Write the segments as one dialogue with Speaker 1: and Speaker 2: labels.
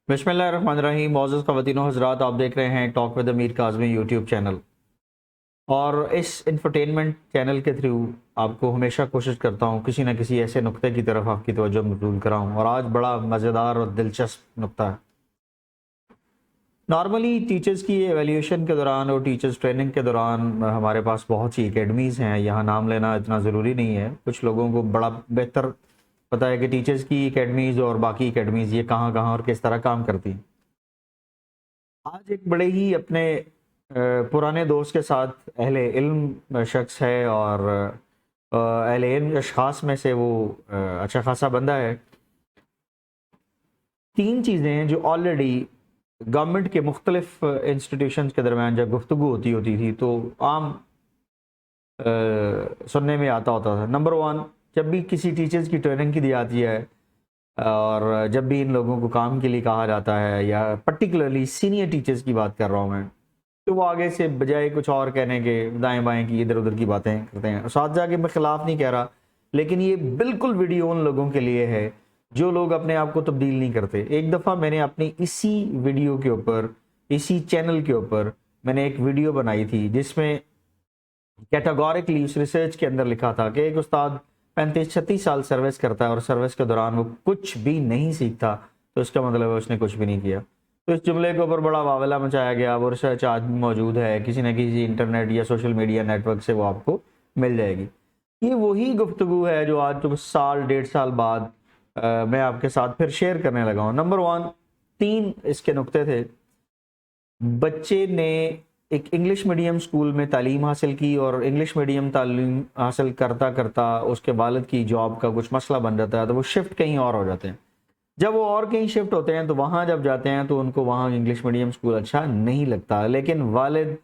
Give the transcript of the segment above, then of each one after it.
Speaker 1: बिस्मिल्लाहिर्रहमानिर्रहीम। मौजूद ख़वातीन और हज़रात, आप देख रहे हैं टॉक विद अमीर काज़मी यूट्यूब चैनल। और इस इंफरटेनमेंट चैनल के थ्रू आपको हमेशा कोशिश करता हूँ किसी न किसी ऐसे नुक्ते की तरफ आपकी तवज्जो मबज़ूल कराऊँ, और आज बड़ा मज़ेदार और दिलचस्प नुक्ता है। नॉर्मली टीचर्स की एवेल्यूशन के दौरान और टीचर्स ट्रेनिंग के दौरान हमारे पास बहुत सी एकेडमीज़ हैं। यहाँ नाम लेना इतना ज़रूरी नहीं है, कुछ लोगों को बड़ा बेहतर पता है कि टीचर्स की एकेडमीज़ और बाकी एकेडमीज़ ये कहाँ कहाँ और किस तरह काम करती हैं। आज एक बड़े ही अपने पुराने दोस्त के साथ अहले इल्म शख्स है, और अहले इल्म अशखास में से वो अच्छा खासा बंदा है। तीन चीज़ें हैं जो ऑलरेडी गवर्नमेंट के मुख्तलिफ इंस्टीट्यूशंस के दरमियान जब गुफ्तगू होती थी तो आम सुनने में आता होता था। नंबर वन, जब भी किसी टीचर्स की ट्रेनिंग की दी जाती है और जब भी इन लोगों को काम के लिए कहा जाता है, या पर्टिकुलरली सीनियर टीचर्स की बात कर रहा हूँ मैं, तो वो आगे से बजाय कुछ और कहने के दाएं बाएं की इधर उधर की बातें करते हैं। साथ जाके मैं खिलाफ नहीं कह रहा, लेकिन ये बिल्कुल वीडियो उन लोगों के लिए है जो लोग अपने आप को तब्दील नहीं करते। एक दफ़ा मैंने अपनी इसी वीडियो के ऊपर, इसी चैनल के ऊपर मैंने एक वीडियो बनाई थी जिसमें कैटेगोरिकली उस रिसर्च के अंदर लिखा था कि एक उस्ताद 35-36 साल सर्विस करता है और सर्विस के दौरान वो कुछ भी नहीं सीखता, तो इसका मतलब है उसने कुछ भी नहीं किया। तो इस जुमले के ऊपर बड़ा वावला मचाया गया। वो रिसर्च आज भी मौजूद है, किसी न किसी इंटरनेट या सोशल मीडिया नेटवर्क से वो आपको मिल जाएगी। ये वही गुफ्तगू है जो आज तो साल डेढ़ साल बाद मैं आपके साथ फिर शेयर करने लगा हूँ। नंबर वन, 3 इसके नुक्ते थे। बच्चे ने एक इंग्लिश मीडियम स्कूल में तालीम हासिल की, और इंग्लिश मीडियम तालीम हासिल करता करता उसके वालिद की जॉब का कुछ मसला बन जाता है, तो वो शिफ्ट कहीं और हो जाते हैं। जब वो और कहीं शिफ्ट होते हैं तो वहाँ जब जाते हैं तो उनको वहाँ इंग्लिश मीडियम स्कूल अच्छा नहीं लगता, लेकिन वालिद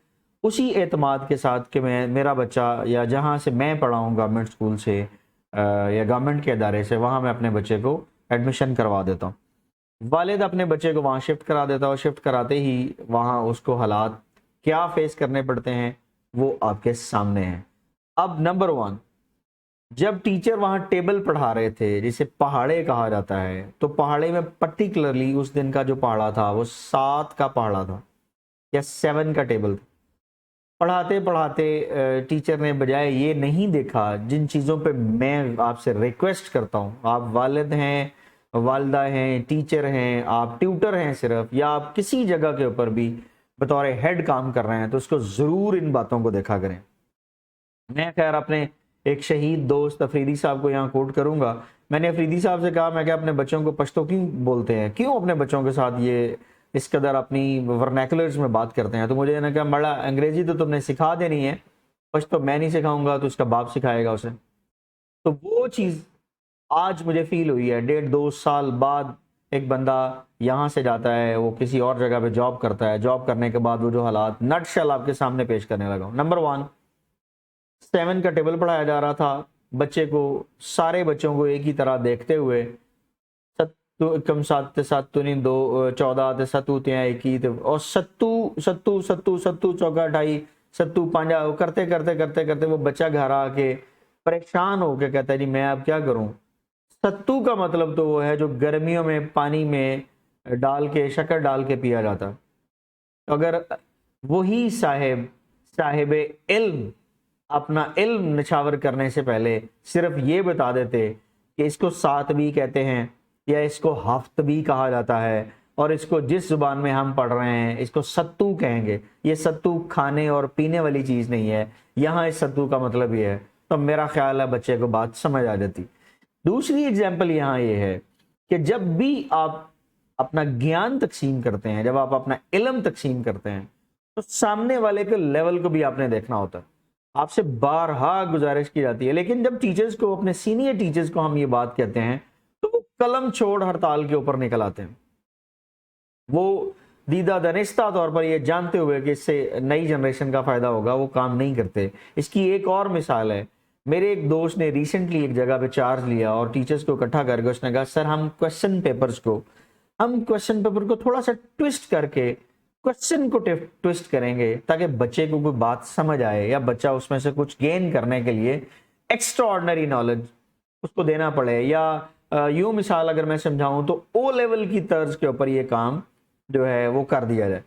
Speaker 1: उसी एतमाद के साथ कि मैं, मेरा बच्चा, या जहाँ से मैं पढ़ा हूँ गवर्नमेंट स्कूल से या गवर्नमेंट के अदारे से, वहाँ मैं अपने बच्चे को एडमिशन करवा देता हूँ। वालिद अपने बच्चे को वहाँ शिफ्ट करा देता है, और शिफ्ट कराते ही वहाँ उसको हालात क्या फेस करने पड़ते हैं वो आपके सामने हैं। अब नंबर वन, जब टीचर वहाँ टेबल पढ़ा रहे थे, जिसे पहाड़े कहा जाता है, तो पहाड़े में पर्टिकुलरली उस दिन का जो पहाड़ा था वो 7 का पहाड़ा था या 7 का टेबल था। पढ़ाते पढ़ाते टीचर ने बजाय ये नहीं देखा जिन चीज़ों पे मैं आपसे रिक्वेस्ट करता हूँ, आप वालिद हैं, वालदा हैं, टीचर हैं, आप ट्यूटर हैं सिर्फ, या आप किसी जगह के ऊपर भी बतौर हेड काम कर रहे हैं, तो उसको ज़रूर इन बातों को देखा करें। मैं खैर अपने एक शहीद दोस्त अफरीदी साहब को यहाँ कोट करूंगा। मैंने अफरीदी साहब से कहा, मैं क्या अपने बच्चों को पश्तो क्यों बोलते हैं, क्यों अपने बच्चों के साथ ये इस कदर अपनी वर्नैकुलर्स में बात करते हैं। तो मुझे ना कहा, बड़ा अंग्रेजी तो तुमने सिखा देनी है, पश्तो मैं नहीं सिखाऊंगा तो उसका बाप सिखाएगा उसे। तो वो चीज़ आज मुझे फील हुई है। 1.5-2 साल बाद एक बंदा यहाँ से जाता है, वो किसी और जगह पे जॉब करता है, जॉब करने के बाद वो जो हालात नटशल आपके सामने पेश करने लगा हूँ। नंबर वन, 7 का टेबल पढ़ाया जा रहा था, बच्चे को, सारे बच्चों को एक ही तरह देखते हुए, सत्तू कम 7 7 नहीं 2 14 ते सत्तू त्या 21 और सत्तू सत्तू सत्तू सत्तू चौका 28 सत्तू 5 करते करते करते करते वो बच्चा घर आके परेशान होके कहता है, जी मैं अब क्या करूं। सत्तू का मतलब तो वो है जो गर्मियों में पानी में डाल के, शक्कर डाल के पिया जाता। अगर वही साहिब इल्म अपना इल्म निछावर करने से पहले सिर्फ ये बता देते कि इसको सात भी कहते हैं या इसको हफ्त भी कहा जाता है, और इसको जिस जुबान में हम पढ़ रहे हैं इसको सत्तू कहेंगे, ये सत्तू खाने और पीने वाली चीज़ नहीं है, यहाँ इस सत्तू का मतलब ये है, तो मेरा ख्याल है बच्चे को बात समझ आ जाती। दूसरी एग्जाम्पल यहाँ ये है कि जब भी आप अपना ज्ञान तकसीम करते हैं, जब आप अपना इल्म तकसीम करते हैं, तो सामने वाले के लेवल को भी आपने देखना होता है। आपसे बारहा गुजारिश की जाती है, लेकिन जब टीचर्स को, अपने सीनियर टीचर्स को हम ये बात कहते हैं तो वो कलम छोड़ हड़ताल के ऊपर निकल आते हैं। वो दीदा दनिस्ता तौर पर ये जानते हुए कि इससे नई जनरेशन का फायदा होगा, वो काम नहीं करते। इसकी एक और मिसाल है, मेरे एक दोस्त ने रिसेंटली एक जगह पे चार्ज लिया और टीचर्स को इकट्ठा करके उसने कहा, सर हम क्वेश्चन पेपर को थोड़ा सा ट्विस्ट करके क्वेश्चन को ट्विस्ट करेंगे ताकि बच्चे को कोई बात समझ आए, या बच्चा उसमें से कुछ गेन करने के लिए एक्स्ट्रा ऑर्डिनरी नॉलेज उसको देना पड़े, या यूं मिसाल अगर मैं समझाऊं तो ओ लेवल की तर्ज के ऊपर ये काम जो है वो कर दिया जाए।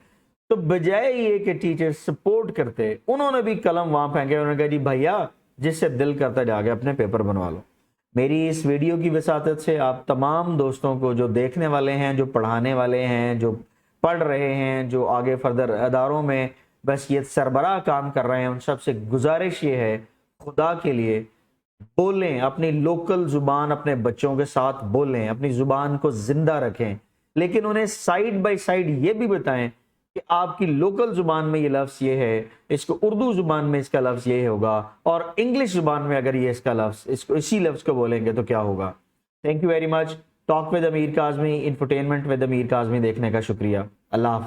Speaker 1: तो बजाय ये कि टीचर सपोर्ट करते, उन्होंने भी कलम वहां फेंके, उन्होंने कहा जी भैया जिससे दिल करता जाके अपने पेपर बनवा लो। मेरी इस वीडियो की वसातत से आप तमाम दोस्तों को जो देखने वाले हैं, जो पढ़ाने वाले हैं, जो पढ़ रहे हैं, जो आगे फर्दर अदारों में बस ये सरबराह काम कर रहे हैं, उन सब से गुजारिश ये है, खुदा के लिए बोलें, अपनी लोकल जुबान अपने बच्चों के साथ बोलें, अपनी जुबान को जिंदा रखें, लेकिन उन्हें साइड बाय साइड ये भी बताएं कि आपकी लोकल जुबान में ये लफ्ज़ ये है, इसको उर्दू जुबान में इसका लफ्ज़ ये होगा, और इंग्लिश जुबान में अगर ये इसका लफ्ज़, इसको इसी लफ्ज़ को बोलेंगे तो क्या होगा। Thank you very much. Talk with अमीर काज़मी, इंफोटेनमेंट विद अमीर काज़मी देखने का शुक्रिया। अल्लाह हाफ़िज़।